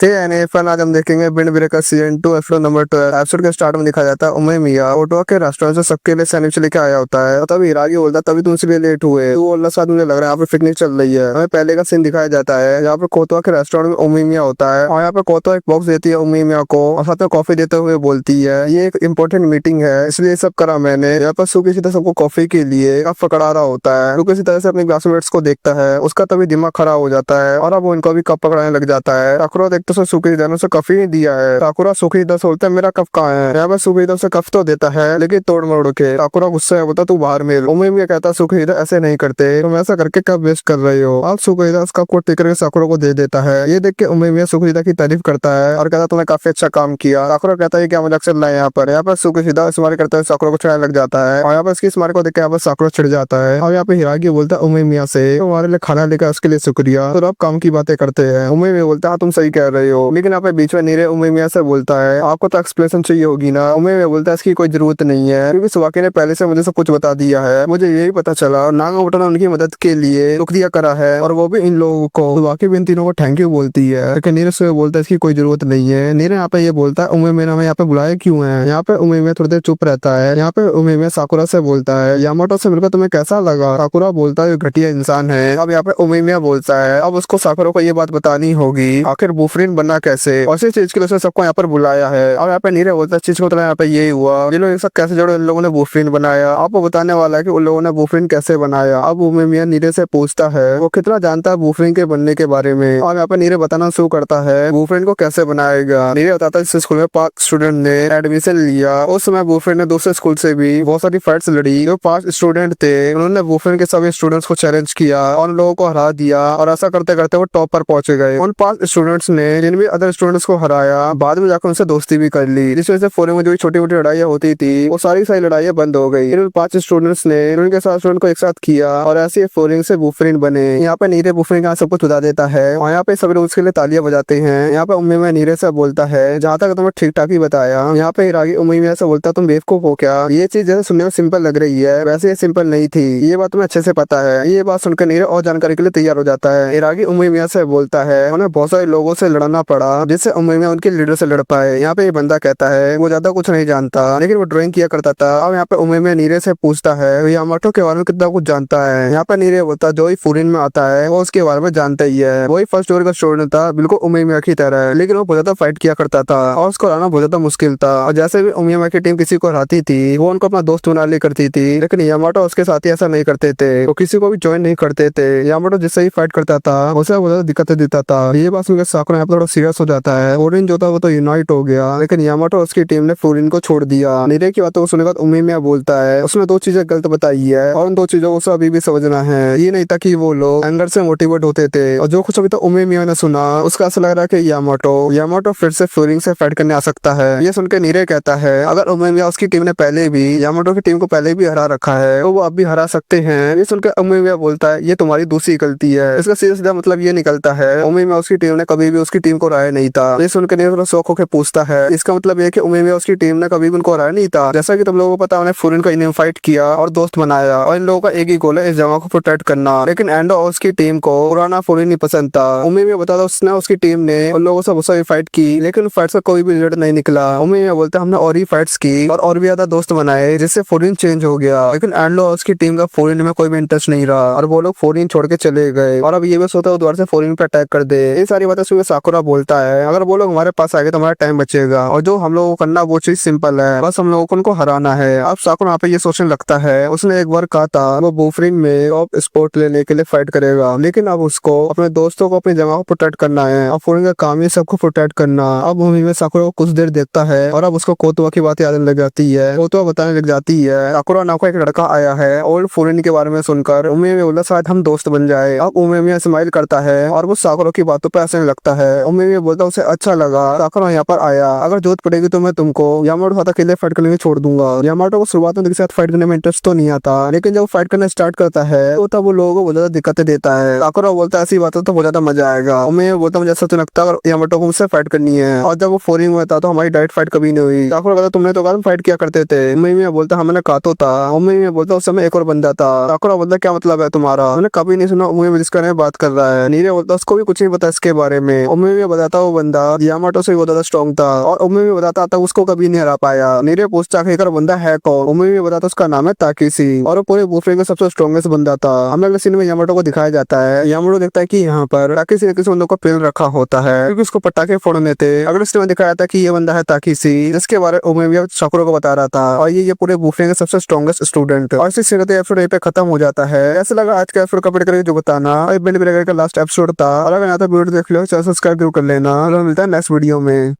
थे एनएफएल। आज हम देखेंगे wind breaker season 2 episode number 12। Episode के स्टार्ट में दिखाया जाता है उमे मिया ओटो के रेस्टोरेंट से सबके लिए सैंडविच लेके आया होता है। तभी हिरागी बोलता है तभी तुम इसलिए लेट हुए। तो बोलना साथ मुझे लग रहा है यहाँ पे पिकनिक चल रही है। हमें पहले का सीन दिखाया जाता है यहाँ पे कोतवा के रेस्टोरेंट में उमे मिया होता है और यहाँ पे कोतवा एक बॉक्स देती है उमे मिया को और साथ में कॉफी देते हुए बोलती है ये एक इम्पोर्टेंट मीटिंग है इसलिए सब करा मैंने। यहाँ पर सुकी सीधा सबको कॉफी के लिए कप पकड़ा रहा होता है। सुकी इसी तरह से अपने क्लासमेट्स को देखता है उसका तभी दिमाग खराब हो जाता है और अब वो इनको भी कप पकड़ाने लग जाता है। साकुरा देखते से सुकी ने उसे कॉफी नहीं दिया है। साकुरा सुखीदा से बोलता है मेरा कप कहाँ है। यहाँ पे सुखीदा से कप तो देता है लेकिन तोड़ मरोड़ के। साकुरा गुस्से में बोलता तू बाहर मिल। उमे भी कहता सुखीदा ऐसे नहीं करते तुम ऐसा करके कब वेस्ट कर रहे हो। अब सुखीदा उस कप को टिक करके साकुरा को दे देता है। ये देख के उमे भी सुखीदा की तारीफ करता है और कहता तुमने काफी अच्छा काम किया। साकुरा कहता है क्या मजाक चल रहा है यहाँ पर सुखीदा इस्तेमाल करता है साकुरा को चिढ़ाने लग जाता है और यहाँ पर इसकी इस्तेमाल को देख के यहाँ पर साकुरा चिढ़ जाता है। और यहाँ पे हिरागी बोलता है उमे मिया से तुम्हारे लिए खाना लेकर उसके लिए शुक्रिया। तो अब काम की बातें करते हैं। उमे मिया बोलता है तुम सही कह रहे हो। लेकिन यहाँ पे बीच में नीरे उमे मिया से बोलता है आपको तो एक्सप्लेनेशन चाहिए होगी ना। उमे मिया बोलता है इसकी कोई जरूरत नहीं है क्योंकि सुवाकी ने पहले से मुझे सब कुछ बता दिया है। मुझे यही पता चला नागामोटो ने उनकी मदद के लिए रुक दिया करा है और वो भी इन लोगों को। सुवाकी भी इन तीनों को थैंक यू बोलती है लेकिन नीरे से बोलता है इसकी कोई जरूरत नहीं है। नीरे यहाँ पे ये बोलता है उमे मिया हमें यहाँ पे बुलाया क्यों है। यहाँ पे उमे मिया थोड़ी देर चुप रहता है। यहाँ पे उमे मिया साकुरा से बोलता है यामाटो से मिलकर तुम्हें कैसा लगा। साकुरा बोलता है घटिया इंसान है। अब यहाँ पे उमे मिया बोलता है अब उसको साकुरा को ये बात बतानी होगी आखिर बूफरिन बनना कैसे और इसी चीज के लिए उसने सबको यहाँ पर बुलाया है। और यहाँ पे नीरे बोलता है चीज को तो यहाँ पे यही हुआ ये लोग एक साथ कैसे जोड़े इन लोगों ने बूफरिन बनाया। आपको बताने वाला है कि उन लोगों ने बूफरिन कैसे बनाया। अब उमे मिया नीरे से पूछता है वो कितना जानता है बूफरिन के बनने के बारे में। और यहाँ पे नीरे बताना शुरू करता है बूफरिन को कैसे बनाएगा। नीरे बताता है जिस स्कूल में 5 स्टूडेंट ने एडमिशन लिया उस समय बूफरिन ने दूसरे स्कूल से भी बहुत सारी फाइट्स लड़ी। जो 5 स्टूडेंट थे उन्होंने बूफरिन के सभी स्टूडेंट्स को चैलेंज किया और उन लोगों को हरा दिया और ऐसा करते करते वो टॉप पर पहुंचे गए। उन 5 स्टूडेंट्स ने जिन भी अदर स्टूडेंट्स को हराया बाद में जाकर उनसे दोस्ती भी कर ली जिस वजह से फोरम में जो छोटी मोटी लड़ाइयाँ होती थी वो सारी लड़ाइयाँ बंद हो गई। इन 5 स्टूडेंट्स ने उनके साथ स्टूडेंट को एक साथ किया और ऐसे फोरिंग से बूफरिन बने। यहाँ पे नीरे बूफरिन का सब कुछ बता देता है और यहाँ पे सभी लोग उसके लिए तालियां बजाते हैं। यहाँ पे उम्मी में नीरे से बोलता है जहाँ तक तुम्हें ठीक ठाक ही बताया। यहाँ पे हिरागी उम्मी में से बोलता तुम बेवकूफ हो क्या। ये चीज जैसे सुनने में सिंपल लग रही है वैसे ये सिंपल नहीं थी ये बात तुम्हें अच्छे से पता है। ये बात सुनकर नीरे और जानकारी के लिए तैयार हो जाता है। हिरागी उम्मी मिया से बोलता है उन्हें बहुत सारे लोगों से लड़ना पड़ा जिससे उम्मी मिया उनके लीडर से लड़ पाए। यहाँ पे ये बंदा कहता है वो ज्यादा कुछ नहीं जानता लेकिन वो ड्राइंग किया करता था। अब यहाँ पे उम्मी मिया नीरे से पूछता है यामाटो के बारे में कितना कुछ जानता है। यहाँ पे नीरे बोलता है जो ही फॉरेन में आता है वो उसके बारे में जानता ही है। वही फर्स्ट स्टोरी का स्टूडेंट था बिल्कुल उम्मी मिया की तरह लेकिन वो बहुत ज्यादा फाइट किया करता था और उसको हराना बहुत ज्यादा मुश्किल था। और जैसे भी उम्मी मिया की टीम किसी को हराती थी वो उनको अपना दोस्त बना लिया करती थी लेकिन यामाटो उसके साथी ऐसा नहीं करते थे वो किसी को भी ज्वाइन नहीं करते थे। यामाटो जिससे ही फाइट करता था उसे बहुत ज्यादा दिक्कतें देता था। ये बात सुनकर साकुरा यहाँ पर थोड़ा सीरियस हो जाता है। फॉरेन जो था वो तो यूनाइट हो गया लेकिन यामाटो उसकी टीम ने फॉरेन को छोड़ दिया। नीरे की बातों को सुनने के बाद उम्मी मिया बोलता है उसने 2 चीजें गलत बताई है और उन 2 चीजों को उसे अभी भी समझना है। ये नहीं था कि वो लोग एंगर से मोटिवेट होते थे और जो कुछ अभी तक उम्मी मिया ने सुना उसका ऐसा लग रहा है कि यामाटो फिर से फॉरेन से फाइट करने आ सकता है। ये सुनकर नीरे कहता है अगर उम्मी मिया उसकी टीम ने पहले भी यामाटो की टीम को पहले भी हरा रखा है तो वो अब भी हरा सकते हैं। ये सुनकर उम्मी मिया बोलता है ये तुम्हारी दूसरी गलती है। इसका सीधा सीधा मतलब ये निकलता है उम्मी मिया उसकी टीम ने कभी भी उसकी टीम को हराया नहीं था। ये सुनकर नीरे थोड़ा शौक होकर पूछता है इसका मतलब ये कि उम्मी मिया उसकी टीम ने कभी भी उनको हराया नहीं था। जैसा कि तुम लोगों को पता उन्हें फॉरेन का इन्हें फाइट किया और दोस्त बनाया और इन लोगों का एक ही गोल है इस जगह को प्रोटेक्ट करना। लेकिन एंडो और उसकी टीम को पुराना फॉरेन नहीं पसंद था। उम्मी मिया बताता उसने उसकी टीम ने उन लोगों से बहुत सारी फाइट की लेकिन फाइट से कोई भी रिजल्ट नहीं निकला। उम्मी मिया बोलता हमने और ही फाइट्स की और भी ज्यादा दोस्त बनाए जिससे फॉरेन चेंज हो गया लेकिन एंडो और उसकी टीम का फॉरेन में कोई भी इंटरेस्ट नहीं रहा और वो लोग फॉरेन छोड़ के चले गए और अब ये बस होता है दोबारा से फॉरेन पे अटैक कर दे। ये सारी बातें सुबह साकुरा बोलता है अगर वो लोग हमारे पास आ गए तो हमारा टाइम बचेगा और जो हम लोगों को करना वो चीज सिंपल है बस हम लोगों को उनको हराना है। अब साकुरा यहाँ पे ये सोचने लगता है उसने एक बार कहा था वो बूफरिन में टॉप स्पोर्ट लेने के लिए फाइट करेगा लेकिन अब उसको अपने दोस्तों को अपनी जगह को प्रोटेक्ट करना है और फॉरेन का काम ही सबको प्रोटेक्ट करना। अब मूवी में साकुरा को कुछ देर देखता है और अब उसको कोतवा की बातें याद लग जाती है। कोतवा बताने लग जाती है साकुरा नाम का एक लड़का आया है ओल्ड फॉरेन के बारे में सुनकर उम्मी में बोला शायद हम दोस्त बन जाए। अब उम्मी में स्माइल करता है और वो साकुरा की बातों पर हंसने लगता है। उम्मी में बोलता उसे अच्छा लगा साकुरा यहाँ पर आया अगर जरूरत पड़ेगी तो मैं तुमको यामाटो के साथ अकेले फाइट करने में छोड़ दूंगा। यामाटो को शुरुआत में उनके साथ फाइट करने में इंटरेस्ट तो नहीं आता लेकिन जब फाइट करना स्टार्ट करता है तो तब वो लोगों को बहुत ज्यादा दिक्कतें देता है। साकुरा बोलता है ऐसी बातों तो बहुत ज्यादा मजा आएगा। उम्मी बोलता मुझे ऐसा तो लगता है यामाटो को मुझसे फाइट करनी है और जब वो फॉरेन में था तो हमारी डायरेक्ट फाइट कभी नहीं हुई। साकुरा कहता तुमने तो कहा फाइट किया करते थे। उम्मी बोलता हाँ मैंने कहा तो था। उम्मी बोलता उस समय एक और बंदा था। साकुरा बोलता क्या मतलब है तुम्हारा मैंने कभी नहीं सुना। उम्मी जिसका बात कर रहा है नीरे बोलता उसको भी कुछ नहीं पता इसके बारे में। उम्मी उमे भी बताता वो बंदा यामाटो से भी बहुत ज्यादा स्ट्रॉन्ग था, और उमे भी बताता था उसको कभी नहीं हरा पाया। नीरे पूछता आखिरकार बंदा है कौन, उमे भी बताता उसका नाम है ताकीसी, और वो पूरे बुफे का सबसे स्ट्रॉन्गेस्ट बंदा था। हमें अगले सीन में यामाटो को दिखाया जाता है। यामाटो देखता है कि यहाँ पर ताकीसी ने किसी बंदे को पेन रखा होता है क्योंकि उसको पटाखे फोड़ने थे। अगले सीन में दिखाया था कि ये बंदा है ताकीसी, जिसके बारे में उमे भी साकुरा को बता रहा था, और ये पूरे बुफे का सबसे स्ट्रॉन्गेस्ट स्टूडेंट। और इसी सीन एपिसोड यहीं पे खत्म हो जाता है। ऐसा लगा आज का एपिसोड कंप्लीट करके जो बताना, और बेल ब्रेकर का लास्ट एपिसोड था। और अगर यहाँ तक वीडियो देख लो चैनल सब्सक्राइब जरूर कर लेना, और मिलता है नेक्स्ट वीडियो में।